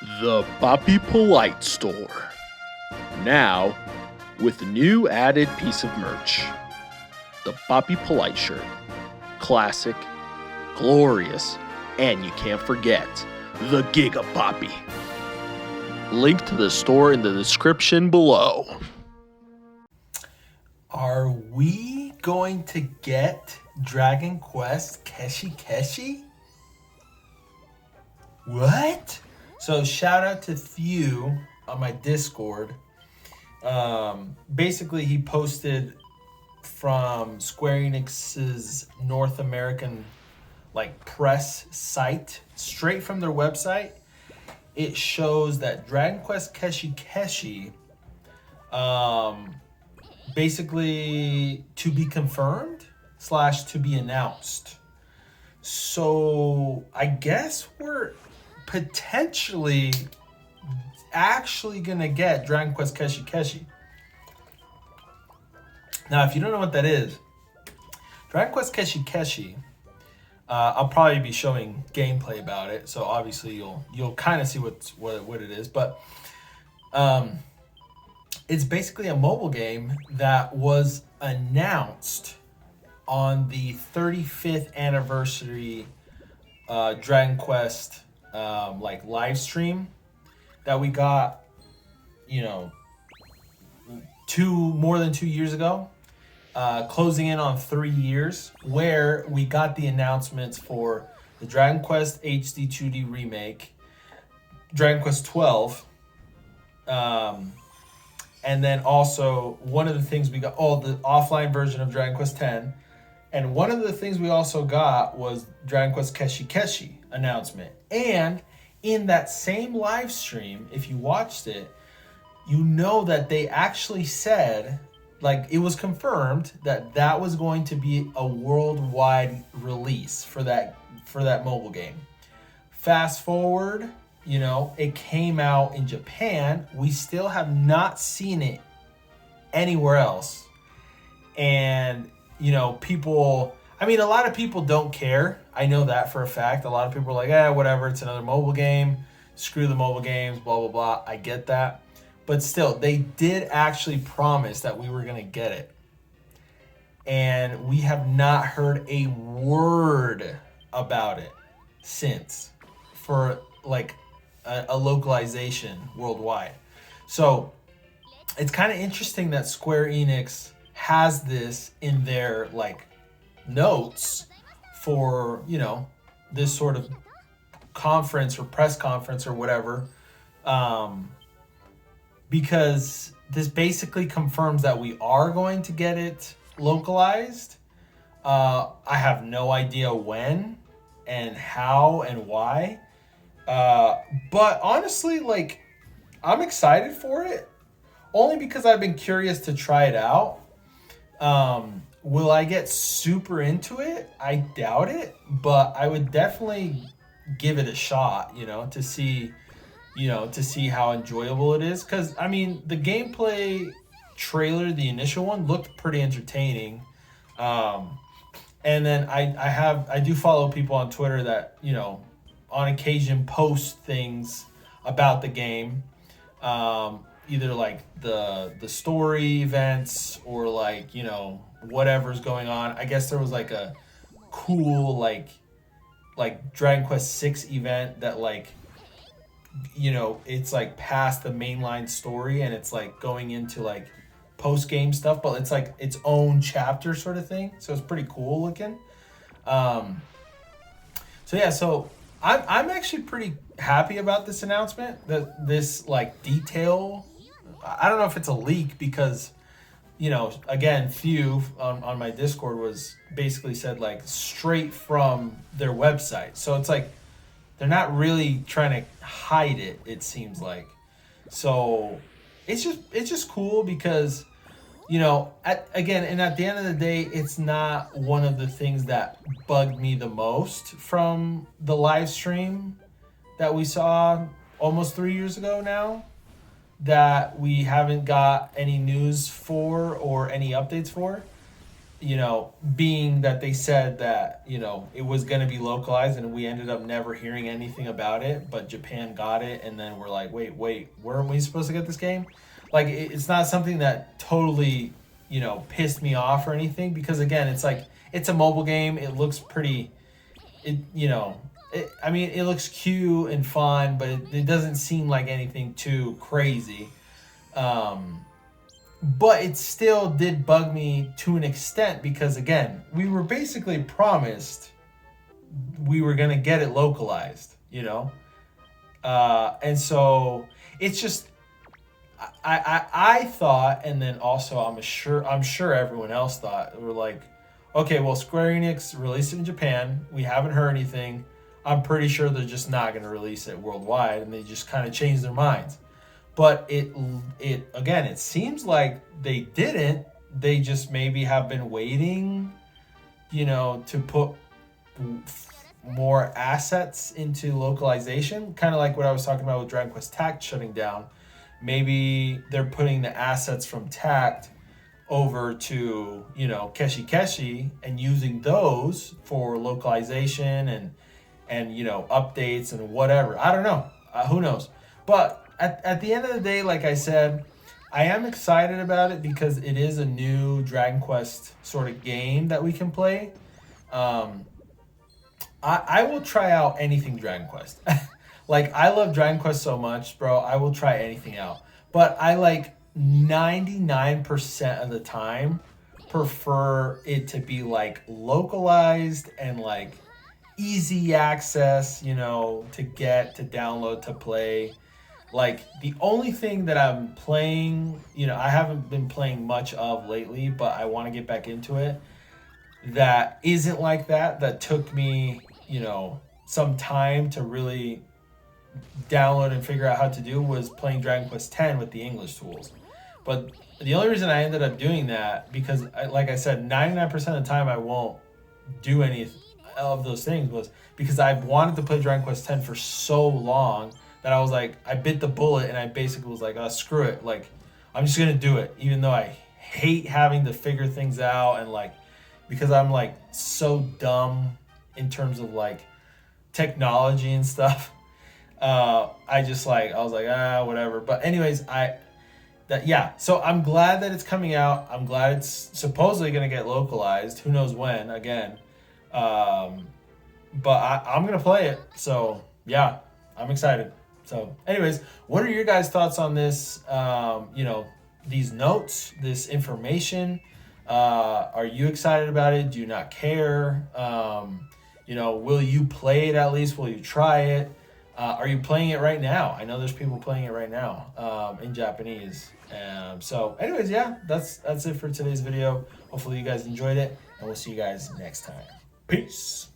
The Poppy Polite Store. Now, with a new added piece of merch. The Poppy Polite shirt. Classic, glorious, and you can't forget, the Giga Poppy. Link to the store in the description below. Are we going to get Dragon Quest Keshi Keshi? What? So shout out to Thew on my Discord. Basically, he posted from Square Enix's North American press site, straight from their website. It shows that Dragon Quest Keshi Keshi, basically to be confirmed / to be announced. So I guess we're potentially actually gonna get Dragon Quest Keshi Keshi. Now, if you don't know what that is, Dragon Quest Keshi Keshi, I'll probably be showing gameplay about it, so obviously you'll kind of see what it is. But it's basically a mobile game that was announced on the 35th anniversary Dragon Quest live stream that we got, more than 2 years ago, closing in on 3 years, where we got the announcements for the Dragon Quest HD 2D remake, Dragon Quest 12, and then also one of the things we got, the offline version of Dragon Quest 10, and one of the things we also got was Dragon Quest Keshi Keshi announcement. And in that same live stream, if you watched it, you know that they actually said, it was confirmed that was going to be a worldwide release for that mobile game. Fast forward, it came out in Japan. We still have not seen it anywhere else. And, people, a lot of people don't care. I know that for a fact. A lot of people are like, whatever, it's another mobile game. Screw the mobile games, blah, blah, blah. I get that. But still, they did actually promise that we were going to get it. And we have not heard a word about it since for a localization worldwide. So it's kind of interesting that Square Enix has this in their notes for, this sort of conference or press conference or whatever. Because this basically confirms that we are going to get it localized. I have no idea when and how and why. But honestly, I'm excited for it. Only because I've been curious to try it out. Will I get super into it? I doubt it. But I would definitely give it a shot, to see how enjoyable it is. Because, the gameplay trailer, the initial one, looked pretty entertaining. And then I do follow people on Twitter that, on occasion post things about the game. Either the story events or whatever's going on. I guess there was a cool Dragon Quest 6 event that it's past the mainline story and it's going into post game stuff, but it's its own chapter sort of thing. So it's pretty cool looking. So I'm actually pretty happy about this announcement. This detail. I don't know if it's a leak because, again, Thew on my Discord was basically said straight from their website. So it's they're not really trying to hide it, it seems like. So it's just cool because, at the end of the day, it's not one of the things that bugged me the most from the live stream that we saw almost 3 years ago now, that we haven't got any news for or any updates for. you know, being that they said that, you know, it was going to be localized and we ended up never hearing anything about it, but Japan got it. And then we're like, wait, weren't we supposed to get this game? Like, it's not something that totally, you know, pissed me off or anything, because again, it's like, it's a mobile game. It looks pretty, you know, I mean, it looks cute and fun, but it doesn't seem like anything too crazy. But it still did bug me to an extent, because again, we were basically promised we were gonna get it localized, you know, and so it's just I thought, and then also I'm sure everyone else thought, we're like, okay, well, Square Enix released it in Japan. We haven't heard anything. I'm pretty sure they're just not going to release it worldwide, and they just kind of changed their minds. But it again, it seems like they didn't. They just maybe have been waiting, you know, to put more assets into localization, kind of like what I was talking about with Dragon Quest Tact shutting down. Maybe they're putting the assets from Tact over to, you know, Keshi Keshi and using those for localization and you know, updates and whatever. I don't know. Who knows? But at the end of the day, like I said, I am excited about it because it is a new Dragon Quest sort of game that we can play. I will try out anything Dragon Quest. Like, I love Dragon Quest so much, bro. I will try anything out. But I like 99% of the time prefer it to be like localized and like easy access, you know, to get, to download, to play. Like, the only thing that I'm playing, you know, I haven't been playing much of lately, but I want to get back into it, that isn't like that took me, you know, some time to really download and figure out how to do, was playing Dragon Quest X with the English tools. But the only reason I ended up doing that, because like I said, 99% of the time I won't do any of those things, was because I wanted to play Dragon Quest X for so long that I was like, I bit the bullet and I basically was like, oh, screw it. Like, I'm just going to do it, even though I hate having to figure things out, and like, because I'm like so dumb in terms of like technology and stuff. I just like, I was like, whatever. But anyways, so I'm glad that it's coming out. I'm glad it's supposedly going to get localized. Who knows when, again. But I'm going to play it. So yeah, I'm excited. So anyways, what are your guys' thoughts on this? You know, these notes, this information. Are you excited about it? Do you not care? You know, will you play it at least? Will you try it? Are you playing it right now? I know there's people playing it right now in Japanese. So anyways, yeah, that's it for today's video. Hopefully you guys enjoyed it, and we'll see you guys next time. Peace.